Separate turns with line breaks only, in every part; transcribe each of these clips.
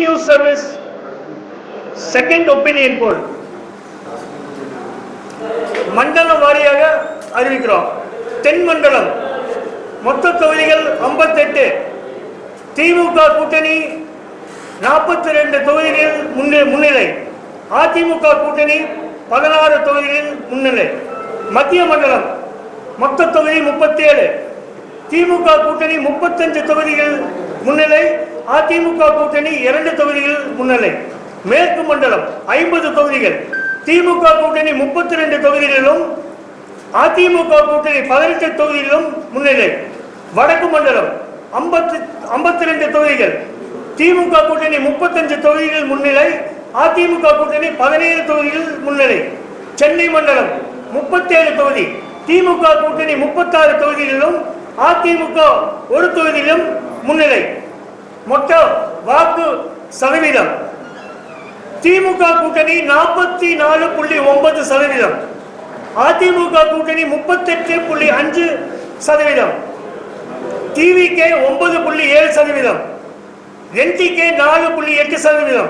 News Service second opinion poll மண்டலம் வாரியாக அறிவிக்கிறோம். தென் மண்டலம் மொத்த தொகுதிகள் 58. திமுக கூட்டணி 42 தொகுதிகளில் முன்னிலை. அதிமுக கூட்டணி 16 தொகுதிகளில் முன்னிலை. மத்திய மண்டலம் மொத்த தொகுதி 37. திமுக கூட்டணி 35 தொகுதிகள் முன்னிலை. அதிமுக கூட்டணி 2 தொகுதிகள் முன்னிலை. மேற்கு மண்டலம் 50 தொகுதிகள். திமுக கூட்டணி 32 தொகுதிகளிலும் அதிமுக கூட்டணி 18 தொகுதிகளிலும் முன்னிலை. வடக்கு மண்டலம் 52 தொகுதிகள். திமுக கூட்டணி 35 தொகுதிகள் முன்னிலை. அதிமுக கூட்டணி 17 தொகுதிகள் முன்னிலை. சென்னை மண்டலம் 37 தொகுதி. திமுக கூட்டணி 36 தொகுதிகளிலும் அதிமுக ஒரு தொகுதியிலும் முன்னிலை. மொத்த வாக்கு சதவீதம் திமுக கூட்டணி 44.9%, அதிமுக கூட்டணி 38.5%, டிவிகே 9.7%, என்டிகே 4.8%,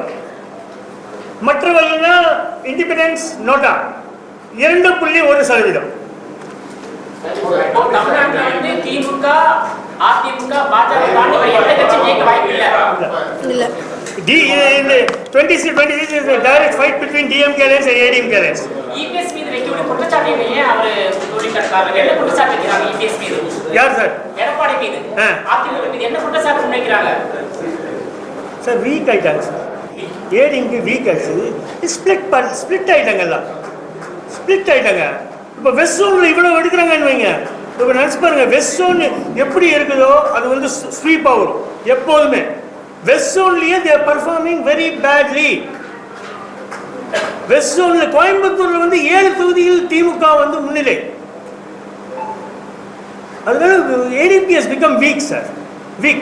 மற்றவர்கள் இண்டிபெண்டன்ஸ் நோட்டா 2.1%.
திமுக அதிமுக பாஜக எந்த கட்சி ஜெயிக்க வாய்ப்பு இல்ல.
In the 26 is a direct fight between DMK alliance and ADMK alliance.
EPS மீது வைக்கக்கூடிய குற்றச்சாட்டுகளை ஏன் அவர் தோல்விக்காரங்க என்ன குற்றச்சாட்டு வைக்கிறாங்க? EPS மீது
யார் சார்?
எடப்பாடி மீது. அதிமுக மீது என்ன குற்றச்சாட்டு முன்வைக்கிறாங்க
சார்? வீக் ஆயிட்டாங்க சார். ADMK வீக் ஆயிடுச்சு. ஸ்பிளிட் ஆயிட்டாங்கல்ல, ஸ்பிளிட் ஆயிட்டாங்க. இப்போ வெஸ்ட் ஜோன்ல இவ்வளவு எடுக்கிறாங்கன்னு வைங்க. இப்போ நினைச்சு பாருங்க, வெஸ்ட் ஜோன் எப்படி இருக்குதோ அது வந்து ஸ்வீப் ஆகும் எப்போதுமே. வெஸ்ட் ஜோன்லயே they are performing very badly. West ஜோன்ல கோயம்புத்தூர்ல வந்து 7 தொகுதியில் திமுக வந்து முன்னிலை. அதனால ADMK has become weak, sir. Weak.